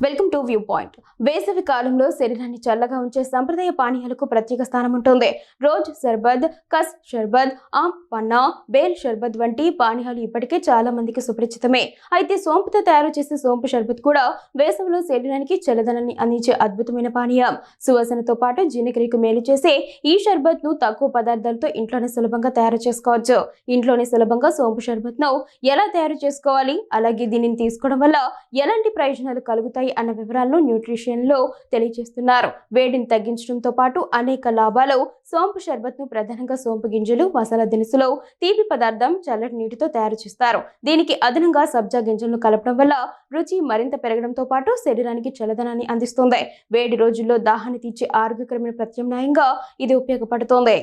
Welcome to view point. వేసవి కాలంలో శరీరాన్ని చల్లగా ఉంచే సంప్రదాయ పానీయాలకు ప్రత్యేక స్థానం ఉంటుంది. రోజ్ షర్బత్, కస్ షర్బత్, ఆమ్ పన్నా, బేల్ షర్బత్ వంటి పానీయాలు ఇప్పటికే చాలా మందికి సుపరిచితమే. అయితే సోంపుతో తయారు చేసే సోంపు షర్బత్ కూడా వేసవిలో శరీరానికి చల్లదనాన్ని అందించే అద్భుతమైన పానీయం. సువాసనతో పాటు జీర్ణక్రియకు మేలు చేసే ఈ షర్బత్ ను తక్కువ పదార్థాలతో ఇంట్లోనే సులభంగా తయారు చేసుకోవచ్చు. ఇంట్లోనే సులభంగా సోంపు షర్బత్ ను ఎలా తయారు చేసుకోవాలి, అలాగే దీనిని తీసుకోవడం వల్ల ఎలాంటి ప్రయోజనాలు కలుగుతాయి అన్న వివరాలను న్యూట్రిషియన్లో తెలియజేస్తున్నారు. వేడిని తగ్గించడంతో పాటు అనేక లాభాలు. సోంపు షర్బత్ ను ప్రధానంగా సోంపు గింజలు, మసాలా దినుసులు, తీపి పదార్థం, చల్లటి నీటితో తయారు చేస్తారు. దీనికి అదనంగా సబ్జా గింజలను కలపడం వల్ల రుచి మరింత పెరగడంతో పాటు శరీరానికి చల్లదనాన్ని అందిస్తుంది. వేడి రోజుల్లో దాహాన్ని తీర్చే ఆరోగ్యకరమైన ప్రత్యామ్నాయంగా ఇది ఉపయోగపడుతోంది.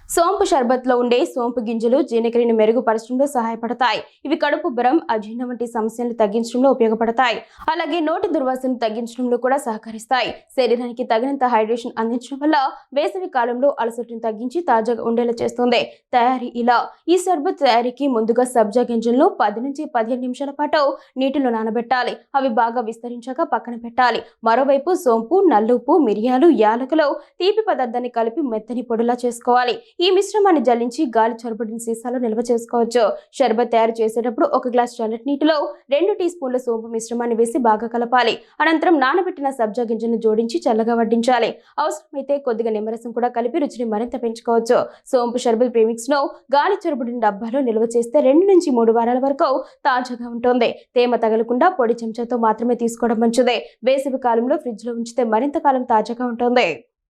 సోంపు షర్బత్లో ఉండే సోంపు గింజలు జీర్ణక్రియను మెరుగుపరచడంలో సహాయపడతాయి. ఇవి కడుపు ఉబ్బరం, అజీర్ణం వంటి సమస్యలను తగ్గించడంలో ఉపయోగపడతాయి. అలాగే నోటి దుర్వాసనను తగ్గించడంలో కూడా సహకరిస్తాయి. శరీరానికి తగినంత హైడ్రేషన్ అందించడం వల్ల వేసవి కాలంలో అలసటను తగ్గించి తాజాగా ఉండేలా చేస్తుంది. తయారీ ఇలా: ఈ షర్బత్ తయారీకి ముందుగా సబ్జా గింజలను 10 నుంచి 15 నిమిషాల పాటు నీటిలో నానబెట్టాలి. అవి బాగా విస్తరించాక పక్కన పెట్టాలి. మరోవైపు సోంపు, నల్లుప్పు, మిరియాలు, యాలకులు, తీపి పదార్థాన్ని కలిపి మెత్తని పొడిలా చేసుకోవాలి. ఈ మిశ్రమాన్ని జల్లించి గాలి చొరబడిన సీసాలో నిల్వ చేసుకోవచ్చు. షర్బత్ తయారు చేసేటప్పుడు 1 గ్లాస్ చల్లటి నీటిలో 2 టీ స్పూన్ల సోంపు మిశ్రమాన్ని వేసి బాగా కలపాలి. అనంతరం నానబెట్టిన సబ్జా గింజలను జోడించి చల్లగా వడ్డించాలి. అవసరమైతే కొద్దిగా నిమ్మరసం కూడా కలిపి రుచిని మరింత పెంచుకోవచ్చు. సోంపు షర్బత్ ప్రీమిక్స్ ను గాలి చొరబడిన డబ్బాలో నిల్వ చేస్తే 2 నుంచి 3 వారాల వరకు తాజాగా ఉంటుంది. తేమ తగలకుండా పొడి చెంచాతో మాత్రమే తీసుకోవడం మంచిదే. వేసవి కాలంలో ఫ్రిడ్జ్ లో ఉంచితే మరింత కాలం తాజాగా ఉంటుంది.